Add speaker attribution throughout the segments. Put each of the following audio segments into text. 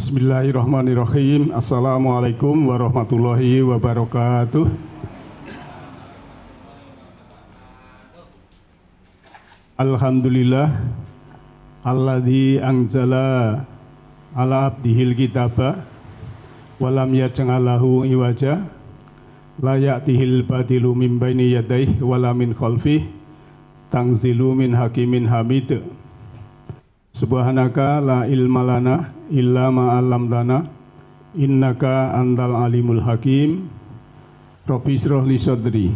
Speaker 1: Bismillahirrahmanirrahim. Assalamualaikum warahmatullahi wabarakatuh. Alhamdulillah alladzi anzala ala abdihil kitaba walam yaj'alahu iwaja la ya'tihil batilu min baini yadayhi wala min khalfihi tanzilu min hakimin hamid. Subhanaka la ilma lana illa ma 'allamtana innaka antal alimul hakim. Rabbi shrah li sadri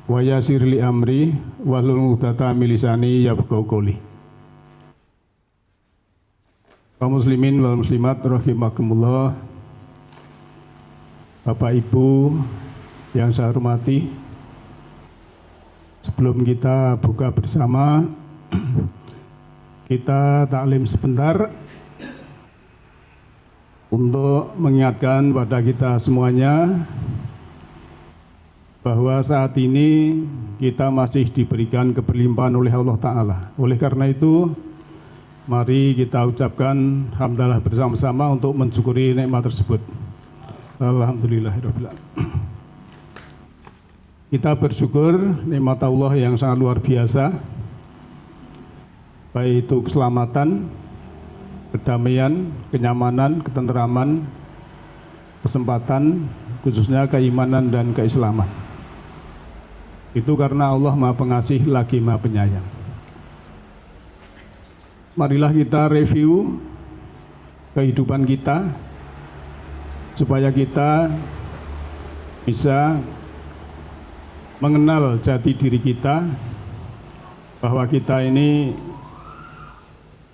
Speaker 1: wa yassir li amri wahlul 'uqdatam min lisani yafqahu qawli. Kaum muslimin wal muslimat rahimakumullah. Bapak Ibu yang saya hormati, sebelum kita buka bersama, kita taklim sebentar untuk mengingatkan pada kita semuanya bahwa saat ini kita masih diberikan keberlimpahan oleh Allah Ta'ala. Oleh karena itu, mari kita ucapkan hamdalah bersama-sama untuk mensyukuri nikmat tersebut. Alhamdulillahirabbil alamin. Kita bersyukur nikmat Allah yang sangat luar biasa, baik itu keselamatan, kedamaian, kenyamanan, ketenteraman, kesempatan, khususnya keimanan dan keislaman. Itu karena Allah Maha Pengasih lagi Maha Penyayang. Marilah kita review kehidupan kita supaya kita bisa mengenal jati diri kita, bahwa kita ini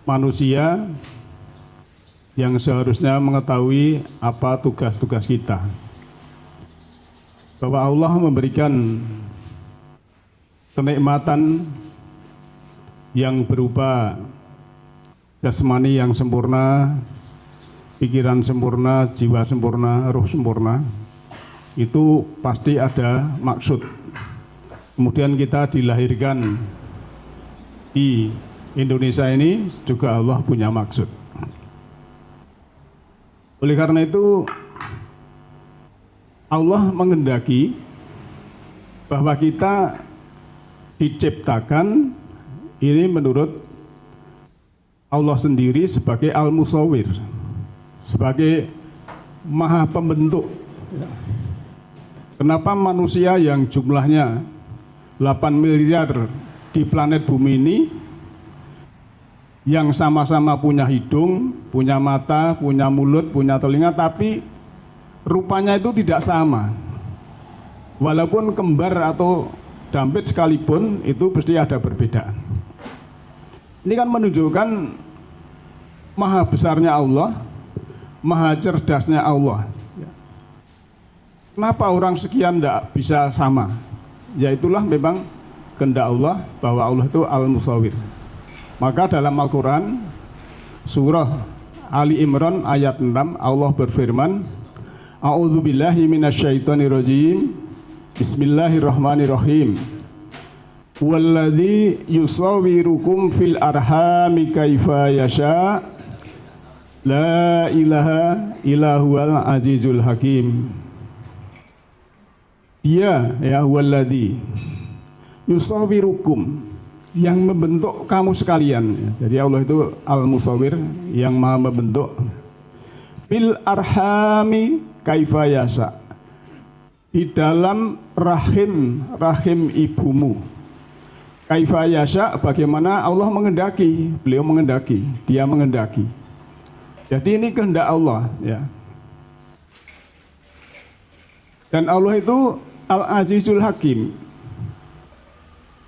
Speaker 1: manusia yang seharusnya mengetahui apa tugas-tugas kita, bahwa Allah memberikan kenikmatan yang berupa jasmani yang sempurna, pikiran sempurna, jiwa sempurna, ruh sempurna. Itu pasti ada maksud. Kemudian kita dilahirkan di Indonesia ini juga Allah punya maksud. Oleh karena itu, Allah menghendaki bahwa kita diciptakan ini menurut Allah sendiri sebagai Al-Musawwir, sebagai Maha Pembentuk. Kenapa manusia yang jumlahnya 8 miliar di planet bumi ini, yang sama-sama punya hidung, punya mata, punya mulut, punya telinga, tapi rupanya itu tidak sama. Walaupun kembar atau dampit sekalipun, itu pasti ada perbedaan. Ini kan menunjukkan maha besarnya Allah, maha cerdasnya Allah. Kenapa orang sekian tidak bisa sama? Ya itulah memang kehendak Allah, bahwa Allah itu Al-Musawwir. Maka dalam Al-Quran, surah Ali Imran ayat 6, Allah berfirman, A'udzubillahi minasyaitonirrajim, Bismillahirrahmanirrahim. Walladzi yusawwirukum fil arhami kaifa yasha, la ilaha illa huwal azizul hakim. Dia, ya, walladzi yusawwirukum, yang membentuk kamu sekalian. Jadi Allah itu Al-Musawwir, yang maha membentuk. Fil arhami kaifa yasha, di dalam rahim ibumu. Kaifa yasha, bagaimana Allah menghendaki, beliau menghendaki, dia menghendaki. Jadi ini kehendak Allah, ya. Dan Allah itu Al-Azizul Hakim,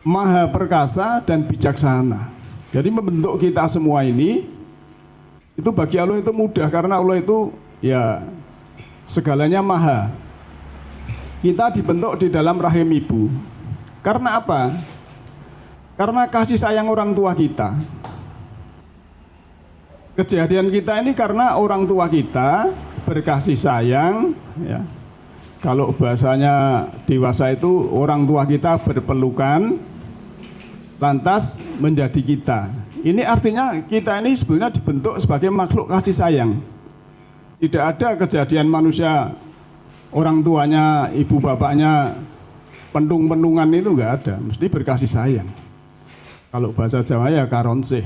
Speaker 1: maha perkasa dan bijaksana. Jadi membentuk kita semua ini, itu bagi Allah itu mudah, karena Allah itu ya segalanya maha. Kita dibentuk di dalam rahim ibu. Karena apa? Karena kasih sayang orang tua kita. Kejadian kita ini karena orang tua kita berkasih sayang, ya. Kalau bahasanya dewasa itu orang tua kita berpelukan, lantas menjadi kita. Ini artinya kita ini sebenarnya dibentuk sebagai makhluk kasih sayang. Tidak ada kejadian manusia orang tuanya, ibu bapaknya pentung-pentungan, itu enggak ada. Mesti berkasih sayang. Kalau bahasa Jawa ya karonseh.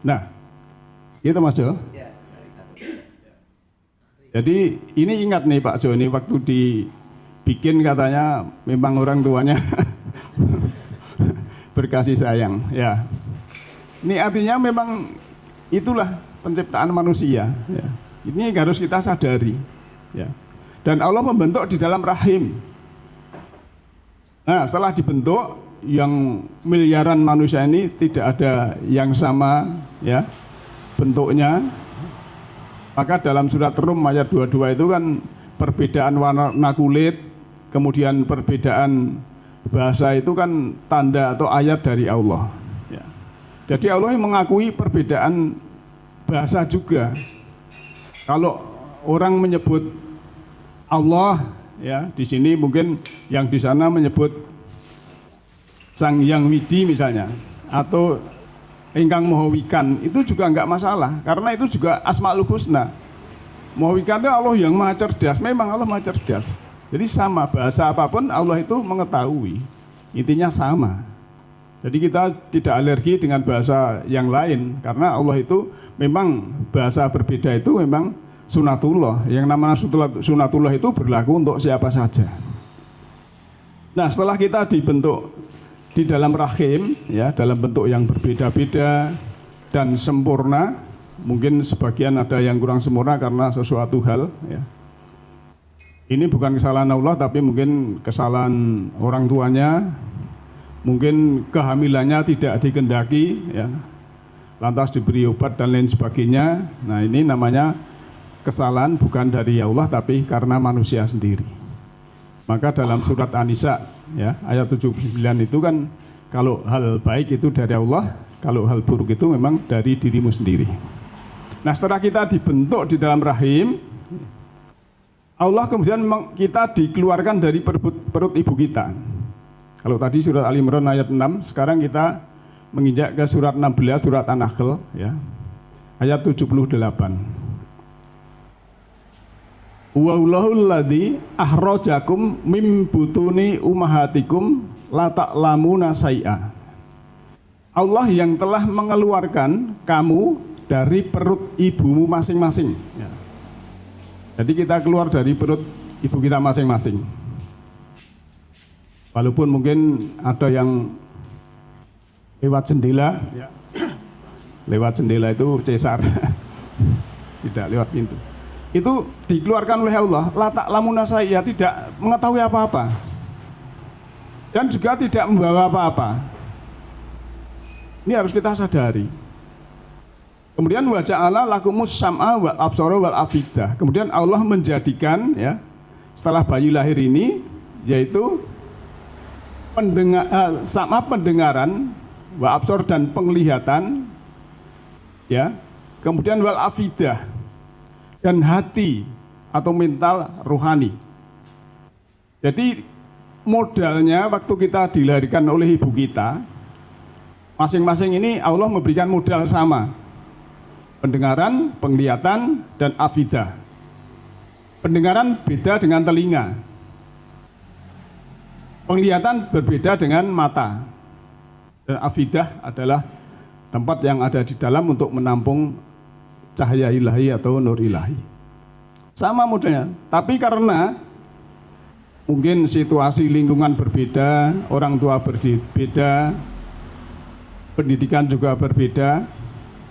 Speaker 1: Nah, gitu Mas Jo. Jadi ini ingat nih Pak Jo, ini waktu dibikin katanya memang orang tuanya berkasih sayang. Ya, ini artinya memang itulah penciptaan manusia. Ya. Ini harus kita sadari. Ya. Dan Allah membentuk di dalam rahim. Nah, setelah dibentuk, yang miliaran manusia ini tidak ada yang sama, ya, bentuknya. Maka dalam surat Rum ayat 22 itu kan perbedaan warna kulit, kemudian perbedaan bahasa itu kan tanda atau ayat dari Allah. Ya. Jadi Allah yang mengakui perbedaan bahasa juga. Kalau orang menyebut Allah, ya, di sini mungkin yang di sana menyebut Sang Hyang Widi misalnya, atau Ingkang Maha Wikan, itu juga enggak masalah, karena itu juga Asmaul Husna. Maha Wikan itu Allah yang maha cerdas, memang Allah maha cerdas. Jadi sama, bahasa apapun Allah itu mengetahui, intinya sama. Jadi kita tidak alergi dengan bahasa yang lain, karena Allah itu memang bahasa berbeda itu memang sunatullah. Yang namanya sunatullah itu berlaku untuk siapa saja. Nah, setelah kita dibentuk di dalam rahim, ya, dalam bentuk yang berbeda-beda dan sempurna, mungkin sebagian ada yang kurang sempurna karena sesuatu hal, ya. Ini bukan kesalahan Allah, tapi mungkin kesalahan orang tuanya. Mungkin kehamilannya tidak dikehendaki, ya, lantas diberi obat dan lain sebagainya. Nah, ini namanya kesalahan bukan dari Allah, tapi karena manusia sendiri. Maka dalam surat An-Nisa, ya, ayat 79 itu kan, kalau hal baik itu dari Allah, kalau hal buruk itu memang dari dirimu sendiri. Nah, setelah kita dibentuk di dalam rahim, Allah kemudian kita dikeluarkan dari perut ibu kita. Kalau tadi surat Al-Imran ayat 6, sekarang kita menginjak ke surat 16, surat An-Nahl, ya, ayat 78. Wallahul ladzi akhrajakum mim butuni ummahatikum la ta'lamuna syai'a. Allah yang telah mengeluarkan kamu dari perut ibumu masing-masing. Ya. Jadi kita keluar dari perut ibu kita masing-masing. Walaupun mungkin ada yang lewat jendela, ya. Lewat jendela itu cesar, tidak lewat pintu. Itu dikeluarkan oleh Allah, la ta'lamuna syai'a, tidak mengetahui apa-apa. Dan juga tidak membawa apa-apa. Ini harus kita sadari. Kemudian wa ja'ala lakumus sam'a wal absara wal afidah. Kemudian Allah menjadikan, ya, setelah bayi lahir ini, yaitu sama pendengaran, wa absar dan penglihatan, ya, kemudian wal afidah dan hati atau mental rohani. Jadi modalnya waktu kita dilahirkan oleh ibu kita, masing-masing ini Allah memberikan modal sama. Pendengaran, penglihatan, dan afidah. Pendengaran beda dengan telinga. Penglihatan berbeda dengan mata. Dan afidah adalah tempat yang ada di dalam untuk menampung cahaya ilahi atau nur ilahi. Sama modelnya, tapi karena mungkin situasi lingkungan berbeda, orang tua berbeda, pendidikan juga berbeda.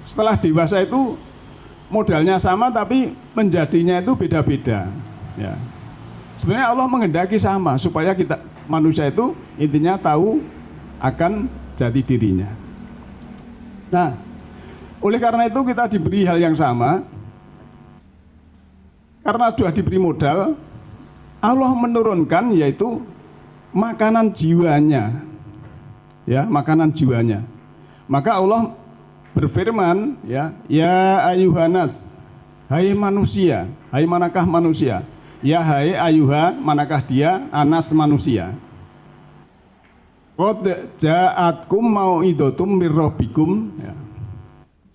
Speaker 1: Setelah dewasa itu modalnya sama, tapi menjadinya itu beda-beda. Ya. Sebenarnya Allah menghendaki sama supaya kita manusia itu intinya tahu akan jati dirinya. Nah, oleh karena itu kita diberi hal yang sama. Karena sudah diberi modal, Allah menurunkan yaitu makanan jiwanya. Ya, makanan jiwanya. Maka Allah berfirman, ya ayuhanas, hai manusia, hai manakah manusia? Ya hai ayuha, manakah dia? Anas manusia. Qad ja'atkum mau'idatum mir rabbikum, ya.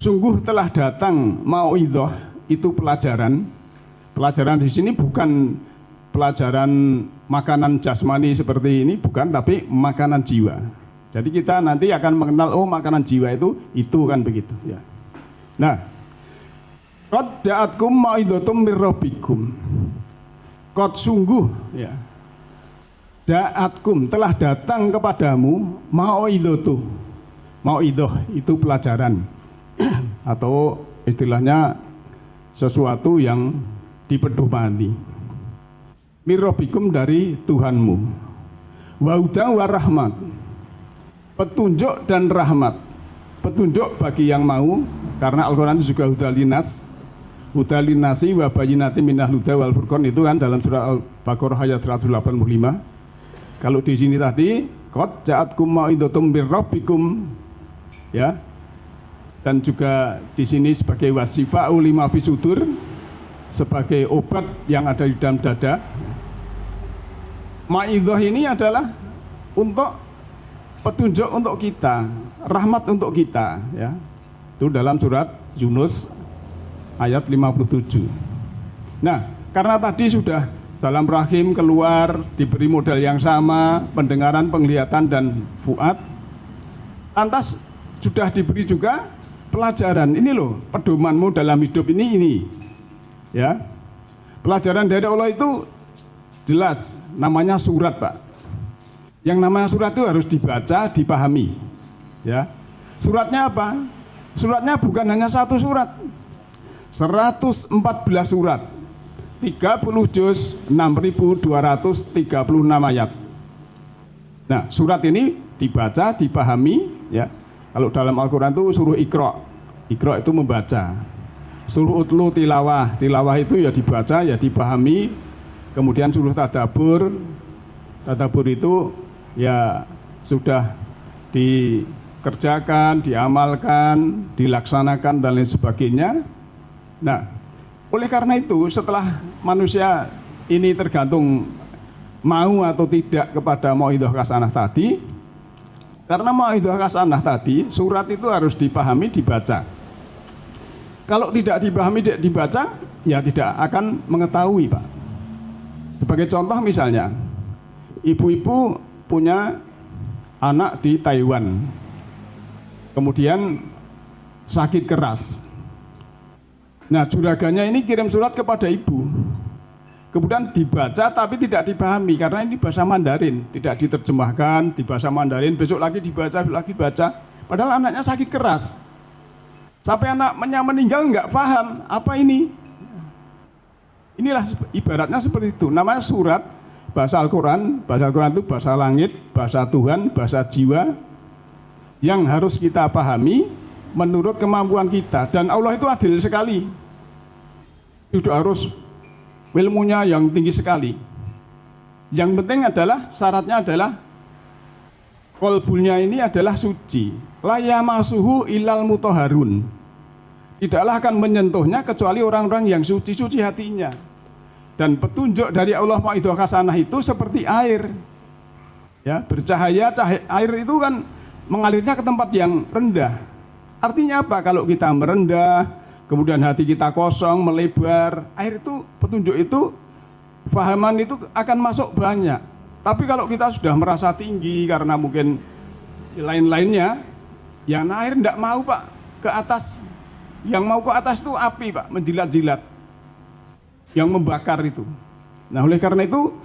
Speaker 1: Sungguh telah datang mau'idah, itu pelajaran. Pelajaran di sini bukan pelajaran makanan jasmani seperti ini, bukan, tapi makanan jiwa. Jadi kita nanti akan mengenal, oh makanan jiwa itu kan begitu ya. Nah, qad ja'atkum mau'izatum mir rabbikum. Qad sungguh ya. Ja'atkum telah datang kepadamu mau'izatu. Mau'izah itu pelajaran atau istilahnya sesuatu yang dipedomani. Mir rabbikum dari Tuhanmu. Wa hudan wa rahmat. Petunjuk dan rahmat. Petunjuk bagi yang mau, karena Al-Quran itu juga hudalinas, hudalinasi wa bayyinatin minal huda wal furqan, itu kan dalam surah Al-Baqarah ayat 185. Kalau di sini tadi qad ja'atkum mau'izatum mir rabbikum ya. Dan juga di sini sebagai wasifa'u lima fi sudur, sebagai obat yang ada di dalam dada. Mau'izah ini adalah untuk petunjuk untuk kita, rahmat untuk kita ya. Itu dalam surat Yunus ayat 57. Nah, karena tadi sudah dalam rahim keluar diberi modal yang sama, pendengaran, penglihatan dan fuad. Lantas sudah diberi juga pelajaran. Ini loh pedomanmu dalam hidup ini. Ya. Pelajaran dari Allah itu jelas, namanya surat, Pak. Yang namanya surat itu harus dibaca, dipahami. Ya. Suratnya apa? Suratnya bukan hanya satu surat. 114 surat. 30 juz, 6.236 ayat. Nah, surat ini dibaca, dipahami ya. Kalau dalam Al-Qur'an itu suruh Iqra. Iqra itu membaca. Suruh utlu tilawah. Tilawah itu ya dibaca, ya dipahami. Kemudian suruh tadabbur. Tadabbur itu ya sudah dikerjakan, diamalkan, dilaksanakan dan lain sebagainya. Nah, oleh karena itu setelah manusia ini tergantung mau atau tidak kepada mau'izah hasanah tadi, karena mau'izah hasanah tadi surat itu harus dipahami, dibaca. Kalau tidak dipahami, tidak dibaca, ya tidak akan mengetahui, Pak. Sebagai contoh misalnya, ibu-ibu punya anak di Taiwan, kemudian sakit keras. Nah, juraganya ini kirim surat kepada ibu, kemudian dibaca tapi tidak dipahami karena ini bahasa Mandarin, tidak diterjemahkan di bahasa Mandarin, besok lagi dibaca, lagi baca, padahal anaknya sakit keras. Sampai anaknya meninggal nggak paham apa ini. Inilah ibaratnya seperti itu. Namanya surat, bahasa Al-Quran. Bahasa Al-Quran itu bahasa langit, bahasa Tuhan, bahasa jiwa yang harus kita pahami menurut kemampuan kita. Dan Allah itu adil sekali. Tidak harus ilmunya yang tinggi sekali. Yang penting adalah syaratnya adalah kolbunya ini adalah suci. La yamasuhu ilal mutahharun. Tidaklah akan menyentuhnya kecuali orang-orang yang suci-suci hatinya. Dan petunjuk dari Allah mau'izah hasanah itu seperti air. Ya, bercahaya, air itu kan mengalirnya ke tempat yang rendah. Artinya apa? Kalau kita merendah, kemudian hati kita kosong, melebar, air itu, petunjuk itu, fahaman itu akan masuk banyak. Tapi kalau kita sudah merasa tinggi karena mungkin lain-lainnya, yang air tidak mau, Pak, ke atas. Yang mau ke atas itu api, Pak, menjilat-jilat. Yang membakar itu. Nah, oleh karena itu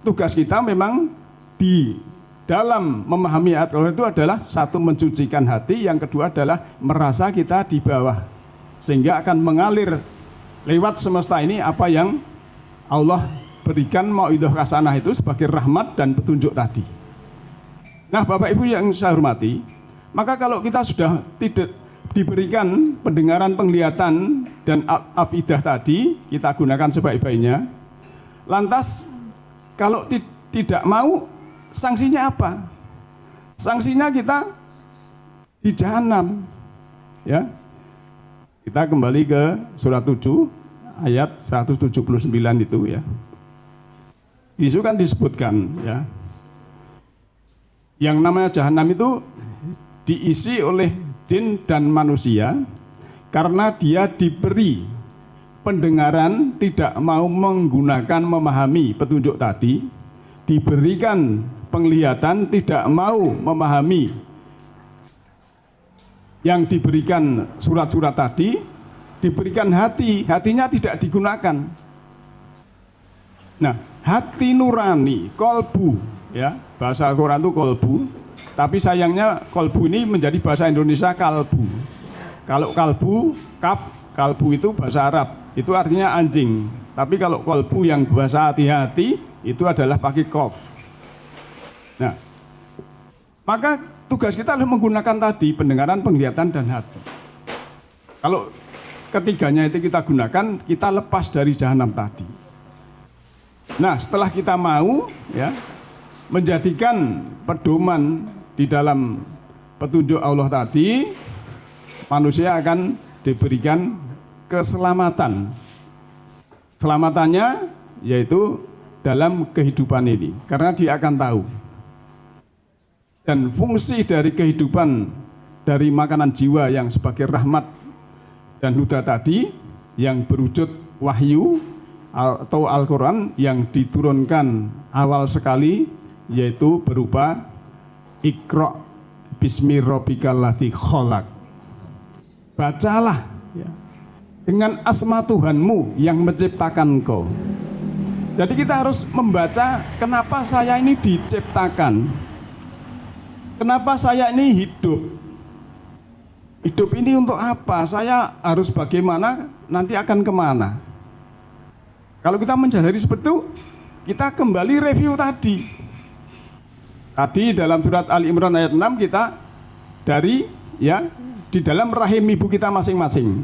Speaker 1: tugas kita memang di dalam memahami ayat Allah itu adalah satu, mensucikan hati, yang kedua adalah merasa kita di bawah. Sehingga akan mengalir lewat semesta ini apa yang Allah berikan mau'izah hasanah itu sebagai rahmat dan petunjuk tadi. Nah, Bapak Ibu yang saya hormati, maka kalau kita sudah tidak diberikan pendengaran, penglihatan dan afidah tadi, kita gunakan sebaik-baiknya. Lantas kalau tidak mau, sanksinya apa? Sanksinya kita di jahanam. Ya. Kita kembali ke surat 7 ayat 179 itu ya. Di situ kan disebutkan ya. Yang namanya jahanam itu diisi oleh jin dan manusia karena dia diberi pendengaran, tidak mau menggunakan memahami petunjuk tadi, diberikan penglihatan, tidak mau memahami yang diberikan surat-surat tadi, diberikan hati, hatinya tidak digunakan. Nah, hati nurani, kolbu, ya, bahasa Al-Quran itu kolbu, tapi sayangnya kolbu ini menjadi bahasa Indonesia kalbu. Kalau kalbu, kalbu itu bahasa Arab, itu artinya anjing. Tapi kalau kolbu yang bahasa hati-hati, itu adalah pakai kof. Nah, maka tugas kita adalah menggunakan tadi pendengaran, penglihatan, dan hati. Kalau ketiganya itu kita gunakan, kita lepas dari jahanam tadi. Nah, setelah kita mau ya menjadikan pedoman di dalam petunjuk Allah tadi, manusia akan diberikan keselamatan. Selamatannya yaitu dalam kehidupan ini, karena dia akan tahu. Dan fungsi dari kehidupan dari makanan jiwa yang sebagai rahmat dan huda tadi, yang berwujud wahyu atau Al-Quran yang diturunkan awal sekali, yaitu berupa Iqra bismi rabbikal ladzi khalaq. Bacalah ya, dengan asma Tuhanmu yang menciptakan engkau. Jadi kita harus membaca, kenapa saya ini diciptakan, kenapa saya ini hidup. Hidup ini untuk apa? Saya harus bagaimana, nanti akan kemana. Kalau kita menyadari seperti itu, kita kembali review tadi. Tadi dalam surat Ali Imran ayat 6 kita dari ya di dalam rahim ibu kita masing-masing.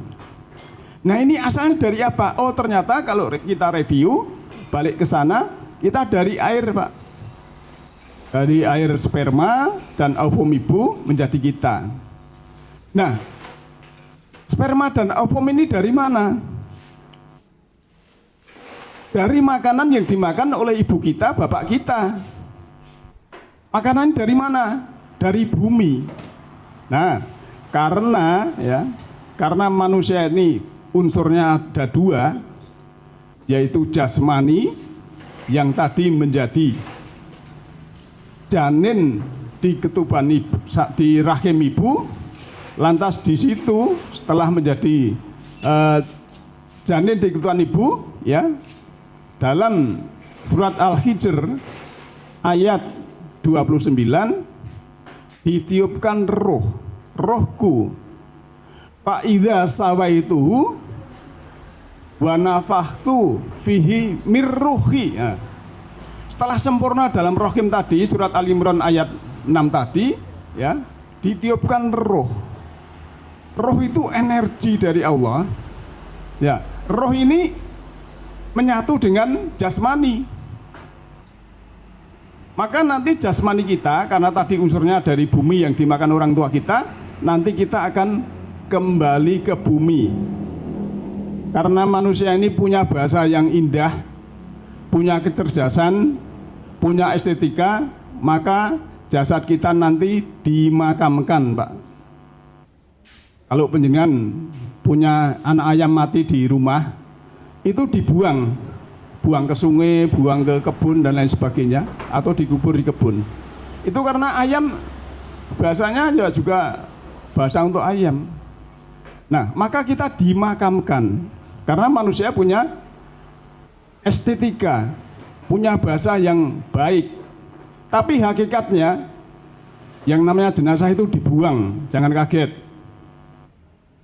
Speaker 1: Nah, ini asalnya dari apa? Oh, ternyata kalau kita review balik ke sana, kita dari air, Pak. Dari air sperma dan ovum ibu menjadi kita. Nah, sperma dan ovum ini dari mana? Dari makanan yang dimakan oleh ibu kita, bapak kita. Makanan dari mana? Dari bumi. Nah, karena manusia ini unsurnya ada dua, yaitu jasmani yang tadi menjadi janin di ketuban ibu, di rahim ibu, lantas di situ setelah menjadi janin di ketuban ibu, ya, dalam surat Al-Hijr ayat 29 ditiupkan rohku fa idza sawaituhu wa nafakhtu fihi mir ruhi. Nah, setelah sempurna dalam rohim tadi, surat Al-Imran ayat 6 tadi, ya, ditiupkan roh. Roh itu energi dari Allah. Ya, roh ini menyatu dengan jasmani. Maka nanti jasmani kita, karena tadi unsurnya dari bumi yang dimakan orang tua kita, nanti kita akan kembali ke bumi. Karena manusia ini punya bahasa yang indah, punya kecerdasan, punya estetika, maka jasad kita nanti dimakamkan, Pak. Kalau penjenengan punya anak ayam mati di rumah, itu dibuang, buang ke sungai, buang ke kebun dan lain sebagainya, atau dikubur di kebun. Itu karena ayam bahasanya ya juga bahasa untuk ayam. Nah, maka kita dimakamkan karena manusia punya estetika, punya bahasa yang baik. Tapi hakikatnya yang namanya jenazah itu dibuang, jangan kaget.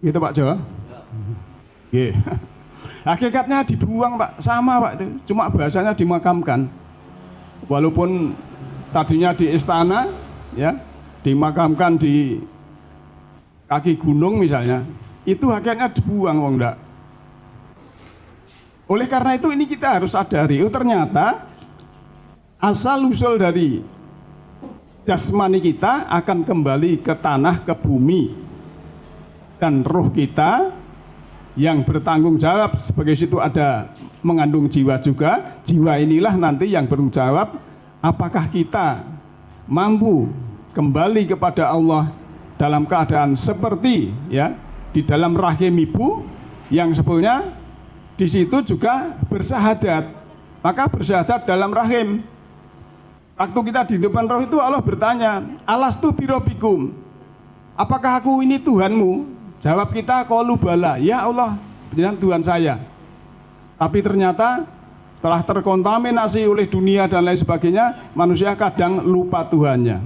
Speaker 1: Gitu Pak Jo? Yeah. Hakikatnya dibuang, Pak, sama, Pak, itu cuma bahasanya dimakamkan. Walaupun tadinya di istana, ya, dimakamkan di kaki gunung misalnya, itu hakikatnya dibuang, wong enggak. Oleh karena itu ini kita harus sadari, ternyata asal usul dari jasmani kita akan kembali ke tanah, ke bumi, dan roh kita yang bertanggung jawab sebagai situ ada mengandung jiwa juga. Jiwa inilah nanti yang bertanggung jawab apakah kita mampu kembali kepada Allah dalam keadaan seperti ya di dalam rahim ibu yang sebetulnya di situ juga bersyahadat. Maka bersyahadat dalam rahim. Waktu kita di depan roh itu Allah bertanya, alastu birobikum, apakah aku ini Tuhanmu? Jawab kita, qalu bala, ya Allah, benar Tuhan saya. Tapi ternyata setelah terkontaminasi oleh dunia dan lain sebagainya, manusia kadang lupa Tuhannya.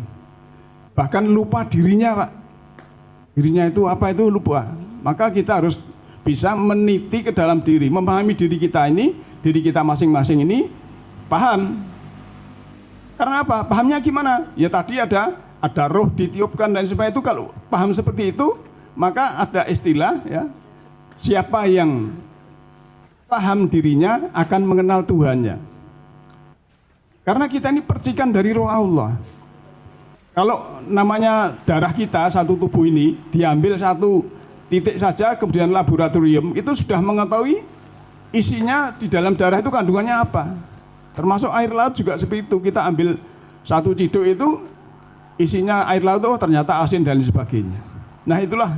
Speaker 1: Bahkan lupa dirinya, Pak. Dirinya itu apa itu lupa. Maka kita harus bisa meniti ke dalam diri, memahami diri kita ini, diri kita masing-masing ini, paham. Karena apa? Pahamnya gimana? Ya tadi ada roh ditiupkan dan sebagainya itu. Kalau paham seperti itu, maka ada istilah ya, siapa yang paham dirinya akan mengenal Tuhannya. Karena kita ini percikan dari roh Allah. Kalau namanya darah kita, satu tubuh ini diambil satu titik saja, kemudian laboratorium itu sudah mengetahui isinya di dalam darah itu kandungannya apa. Termasuk air laut juga seperti itu. Kita ambil satu ciduk itu isinya air laut, oh ternyata asin dan sebagainya. Nah itulah.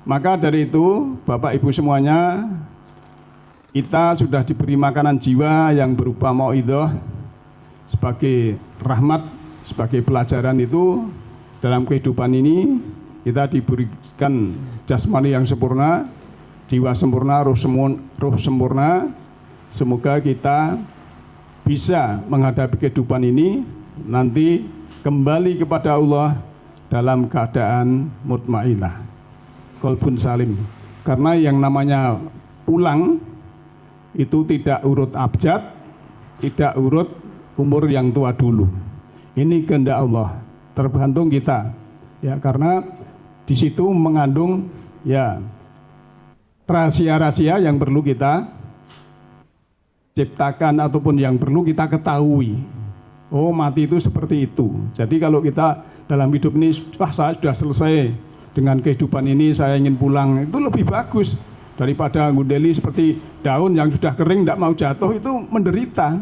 Speaker 1: Maka dari itu Bapak Ibu semuanya, kita sudah diberi makanan jiwa yang berupa mauidhah sebagai rahmat, sebagai pelajaran itu dalam kehidupan ini. Kita diberikan jasmani yang sempurna, jiwa sempurna, roh sempurna. Semoga kita bisa menghadapi kehidupan ini nanti kembali kepada Allah dalam keadaan mutmainah, qalbun salim. Karena yang namanya pulang itu tidak urut abjad, tidak urut umur yang tua dulu. Ini kehendak Allah, tergantung kita. Ya, karena di situ mengandung ya rahasia-rahasia yang perlu kita ciptakan ataupun yang perlu kita ketahui. Oh, mati itu seperti itu. Jadi kalau kita dalam hidup ini, wah saya sudah selesai dengan kehidupan ini, saya ingin pulang, itu lebih bagus daripada ngundeli seperti daun yang sudah kering tidak mau jatuh, itu menderita.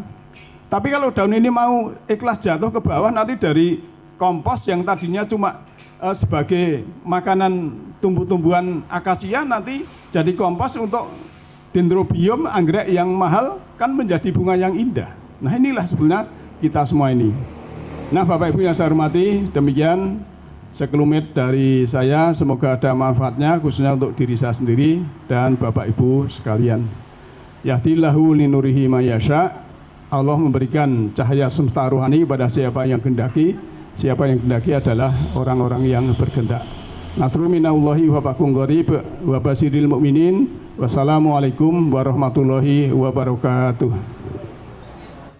Speaker 1: Tapi kalau daun ini mau ikhlas jatuh ke bawah, nanti dari kompos yang tadinya cuma sebagai makanan tumbuh-tumbuhan akasia, nanti jadi kompos untuk dendrobium, anggrek yang mahal, kan menjadi bunga yang indah. Nah inilah sebenarnya kita semua ini. Nah Bapak Ibu yang saya hormati, demikian sekelumit dari saya, semoga ada manfaatnya khususnya untuk diri saya sendiri dan Bapak Ibu sekalian. Yahdillahu linurihi mayasya, Allah memberikan cahaya semesta rohani pada siapa yang kehendaki. Siapa yang kehendaki adalah orang-orang yang berkehendak. Nasrul minallahi wa fathun qarib wa basyiril mu'minin. Wassalamualaikum warahmatullahi wabarakatuh.